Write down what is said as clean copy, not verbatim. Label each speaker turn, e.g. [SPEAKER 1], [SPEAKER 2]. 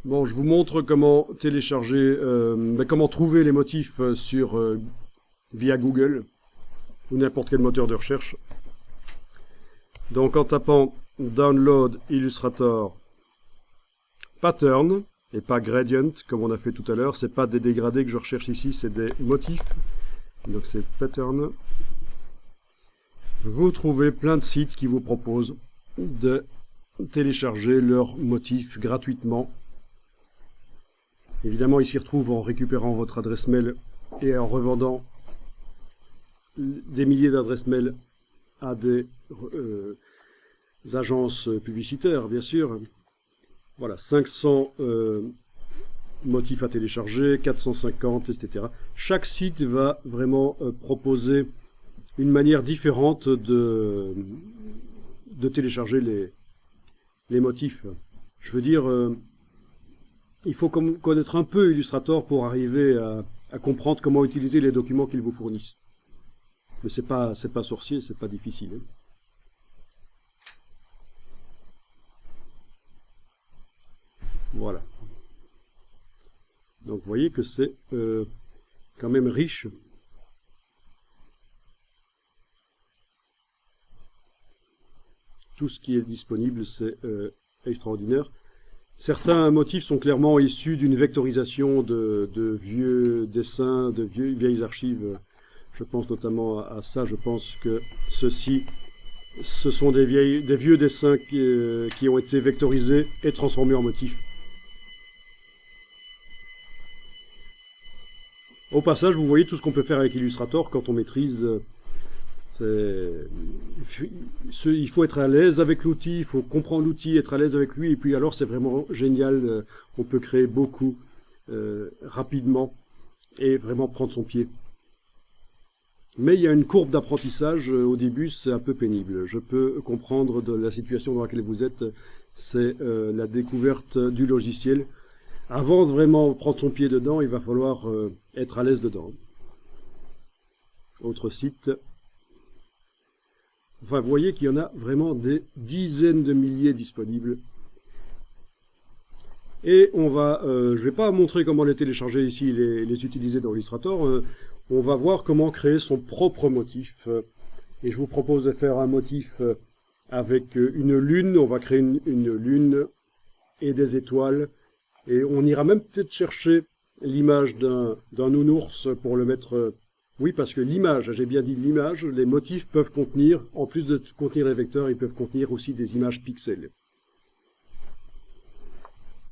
[SPEAKER 1] Bon, je vous montre comment télécharger, comment trouver les motifs via Google ou n'importe quel moteur de recherche. Donc en tapant Download Illustrator Pattern et pas Gradient comme on a fait tout à l'heure, c'est pas des dégradés que je recherche ici, c'est des motifs. Donc c'est Pattern. Vous trouvez plein de sites qui vous proposent de télécharger leurs motifs gratuitement. Évidemment, ils s'y retrouvent en récupérant votre adresse mail et en revendant des milliers d'adresses mail à des agences publicitaires, bien sûr. Voilà, 500 motifs à télécharger, 450, etc. Chaque site va vraiment proposer une manière différente de télécharger les motifs. Je veux dire, il faut connaître un peu Illustrator pour arriver à comprendre comment utiliser les documents qu'ils vous fournissent. Mais c'est pas sorcier, c'est pas difficile. Hein. Voilà. Donc vous voyez que c'est quand même riche. Tout ce qui est disponible, c'est extraordinaire. Certains motifs sont clairement issus d'une vectorisation de vieux dessins, de vieilles archives. Je pense notamment à ça. Je pense que ce sont des vieux dessins qui ont été vectorisés et transformés en motifs. Au passage, vous voyez tout ce qu'on peut faire avec Illustrator quand on maîtrise. Il faut être à l'aise avec l'outil, il faut comprendre l'outil, être à l'aise avec lui, et puis alors c'est vraiment génial, on peut créer beaucoup rapidement et vraiment prendre son pied. Mais il y a une courbe d'apprentissage, au début c'est un peu pénible. Je peux comprendre de la situation dans laquelle vous êtes, c'est la découverte du logiciel. Avant de vraiment prendre son pied dedans, il va falloir être à l'aise dedans. Autre site. Enfin, vous voyez qu'il y en a vraiment des dizaines de milliers disponibles. Et je ne vais pas montrer comment les télécharger ici, les utiliser dans Illustrator. On va voir comment créer son propre motif. Et je vous propose de faire un motif avec une lune. On va créer une lune et des étoiles. Et on ira même peut-être chercher l'image d'un nounours pour le mettre... Oui, parce que l'image, j'ai bien dit l'image, les motifs peuvent contenir, en plus de contenir les vecteurs, ils peuvent contenir aussi des images pixels.